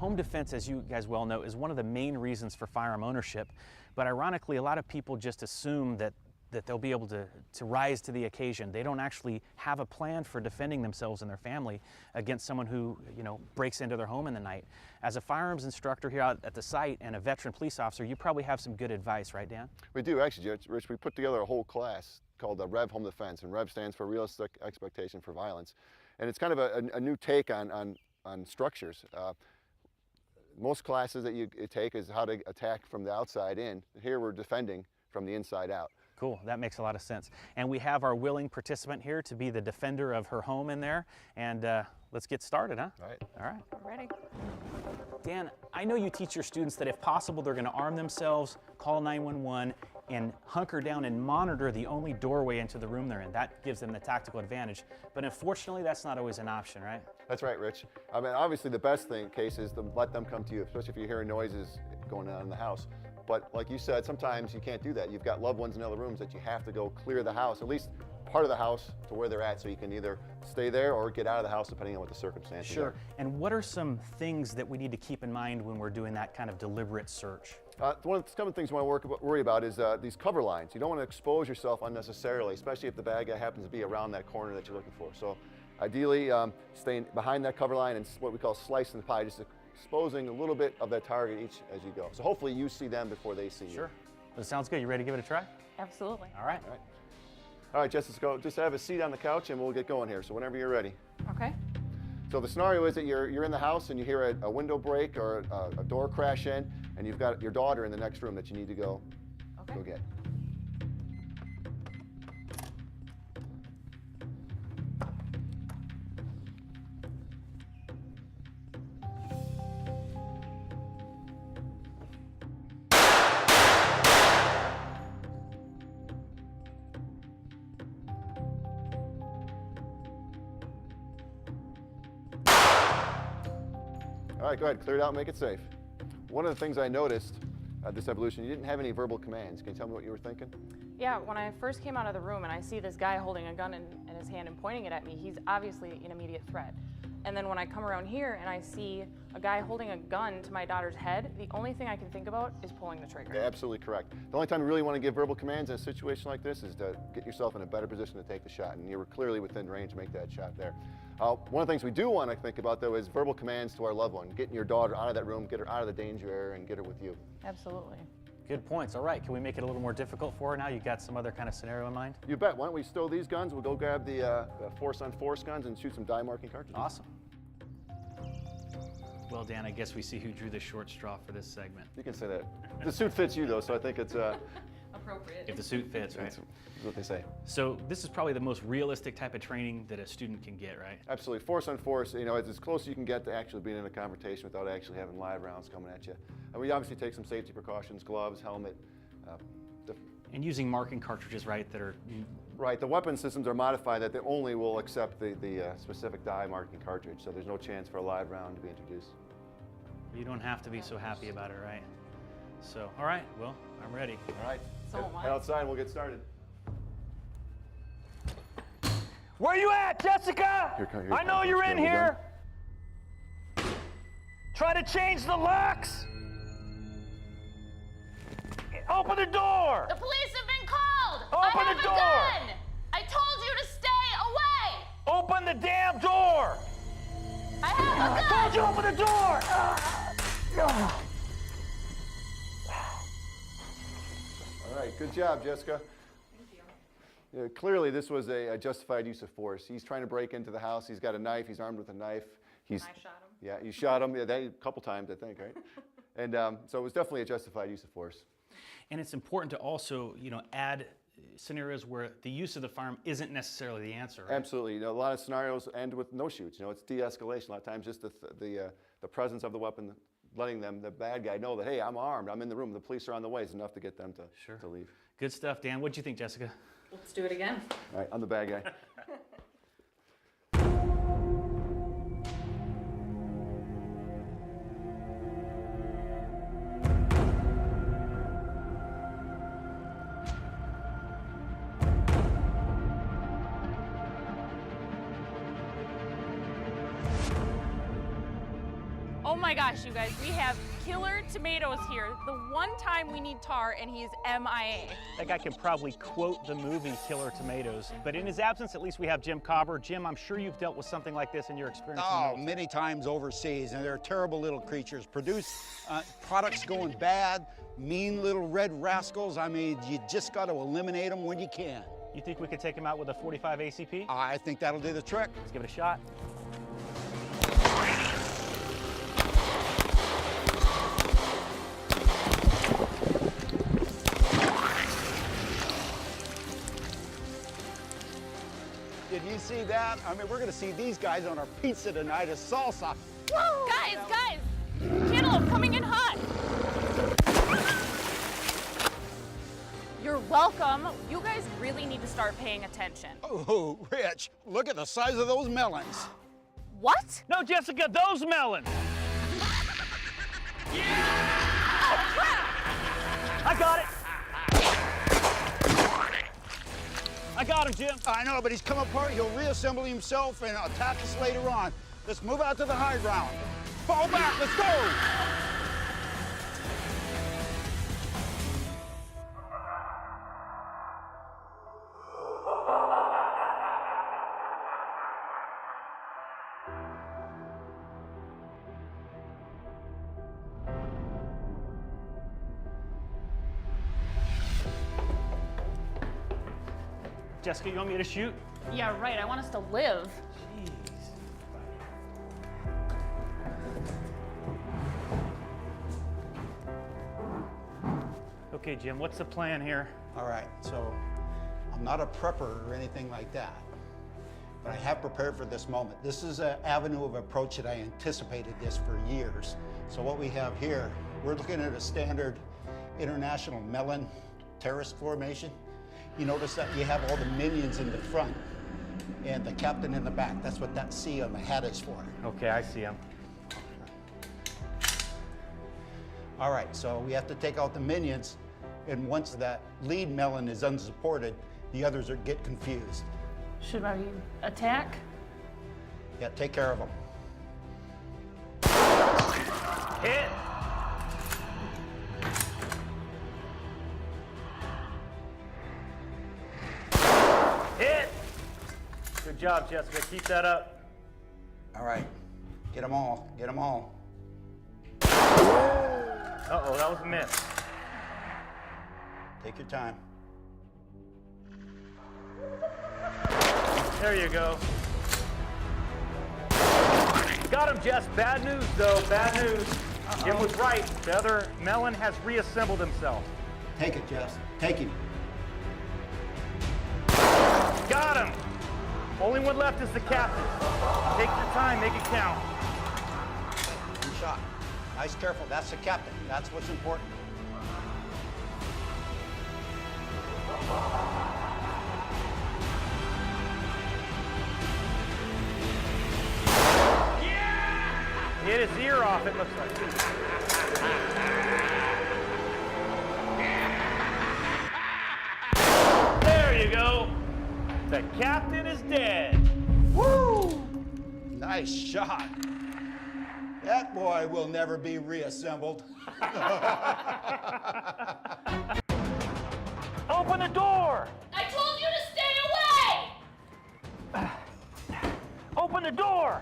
home defense, as you guys well know, is one of the main reasons for firearm ownership. But ironically, a lot of people just assume that they'll be able to rise to the occasion. They don't actually have a plan for defending themselves and their family against someone who, breaks into their home in the night. As a firearms instructor here out at the site and a veteran police officer, you probably have some good advice, right, Dan? We do, actually, Rich. We put together a whole class called REV Home Defense, and REV stands for Realistic Expectation for Violence. And it's kind of a new take on structures. Most classes that you take is how to attack from the outside in. Here we're defending from the inside out. Cool, that makes a lot of sense. And we have our willing participant here to be the defender of her home in there. And let's get started, huh? All right. All right. I'm ready. Dan, I know you teach your students that if possible, they're gonna arm themselves, call 911, and hunker down and monitor the only doorway into the room they're in. That gives them the tactical advantage. But unfortunately, that's not always an option, right? That's right, Rich. I mean, obviously the best case is to let them come to you, especially if you're hearing noises going on in the house. But like you said, sometimes you can't do that. You've got loved ones in other rooms that you have to go clear the house, at least part of the house to where they're at, so you can either stay there or get out of the house depending on what the circumstances are. Sure. And what are some things that we need to keep in mind when we're doing that kind of deliberate search? One of the common things we want to worry about is these cover lines. You don't want to expose yourself unnecessarily, especially if the bad guy happens to be around that corner that you're looking for. So ideally, staying behind that cover line and what we call slicing the pie, just exposing a little bit of that target each as you go. So hopefully you see them before they see you. Sure. That sounds good. You ready to give it a try? Absolutely. All right. All right. All right, Jess, let's go. Just have a seat on the couch and we'll get going here. So whenever you're ready. Okay. So the scenario is that you're in the house and you hear a window break or a door crash in, and you've got your daughter in the next room that you need to go get. All right, go ahead, clear it out and make it safe. One of the things I noticed at this evolution, you didn't have any verbal commands. Can you tell me what you were thinking? Yeah, when I first came out of the room and I see this guy holding a gun in his hand and pointing it at me, he's obviously an immediate threat. And then when I come around here and I see a guy holding a gun to my daughter's head, the only thing I can think about is pulling the trigger. Yeah, absolutely correct. The only time you really want to give verbal commands in a situation like this is to get yourself in a better position to take the shot, and you were clearly within range to make that shot there. One of the things we do want to think about, though, is verbal commands to our loved one. Getting your daughter out of that room, get her out of the danger area, and get her with you. Absolutely. Good points. All right, can we make it a little more difficult for her now? You got some other kind of scenario in mind? You bet. Why don't we stow these guns? We'll go grab the force-on-force guns and shoot some die marking cartridges. Awesome. Well, Dan, I guess we see who drew the short straw for this segment. You can say that. The suit fits you, though, so I think it's appropriate. If the suit fits, right? That's what they say. So this is probably the most realistic type of training that a student can get, right? Absolutely. Force-on-force, it's as close as you can get to actually being in a confrontation without actually having live rounds coming at you. And we obviously take some safety precautions, gloves, helmet. And using marking cartridges, right, that are... Right, the weapon systems are modified that they only will accept the specific die marking cartridge, so there's no chance for a live round to be introduced. You don't have to be so happy about it, right? So, all right, well, I'm ready. All right, So am I. head outside and we'll get started. Where you at, Jessica? Here I know you're in here. Try to change the locks. Open the door. The police have been called! Open I have the door. a gun! I told you to stay away! Open the damn door. I have a I gun! told you open the door. All right, good job, Jessica. Thank you. Yeah, clearly, this was a justified use of force. He's trying to break into the house. He's got a knife. He's armed with a knife. I shot him. Yeah, you shot him. Yeah, a couple times, I think, right? And so it was definitely a justified use of force. And it's important to also, add scenarios where the use of the firearm isn't necessarily the answer, right? Absolutely. A lot of scenarios end with no shoots. It's de-escalation. A lot of times, just the presence of the weapon, letting the bad guy know that, hey, I'm armed. I'm in the room. The police are on the way is enough to get them to leave. Good stuff, Dan. What'd you think, Jessica? Let's do it again. All right, I'm the bad guy. Oh my gosh, you guys, we have killer tomatoes here. The one time we need tar and he's MIA. That guy can probably quote the movie Killer Tomatoes. But in his absence, at least we have Jim Cobber. Jim, I'm sure you've dealt with something like this in your experience. Oh, many times overseas, and they're terrible little creatures. Produce products going bad, mean little red rascals. I mean, you just got to eliminate them when you can. You think we could take him out with a 45 ACP? I think that'll do the trick. Let's give it a shot. Did you see that? I mean, we're going to see these guys on our pizza tonight as salsa. Woo! Guys, cantaloupe coming in hot. You're welcome. You guys really need to start paying attention. Oh, Rich, look at the size of those melons. What? No, Jessica, those melons. I got it. I got him, Jim. I know, but he's come apart. He'll reassemble himself and attack us later on. Let's move out to the high ground. Fall back, let's go! Jessica, you want me to shoot? Yeah, right. I want us to live. Jeez. Okay, Jim, what's the plan here? All right, so I'm not a prepper or anything like that, but I have prepared for this moment. This is an avenue of approach that I anticipated this for years. So what we have here, we're looking at a standard international melon terrace formation. You notice that you have all the minions in the front and the captain in the back. That's what that C on the hat is for. Okay, I see him. All right, so we have to take out the minions, and once that lead melon is unsupported, the others get confused. Should I attack? Yeah, take care of them. Hit. Hit. Good job, Jessica. Keep that up. All right, get them all, get them all. Uh-oh, that was a miss. Take your time. There you go. Got him, Jess. Bad news, though. Bad news. Jim was right. The other melon has reassembled himself. Take it, Jess, take him. Got him. Only one left is the captain. Take your time, make it count. Good shot. Nice, careful, that's the captain. That's what's important. Hit his ear off, it looks like. There you go. The captain is dead. Woo! Nice shot. That boy will never be reassembled. Open the door. I told you to stay away! Open the door.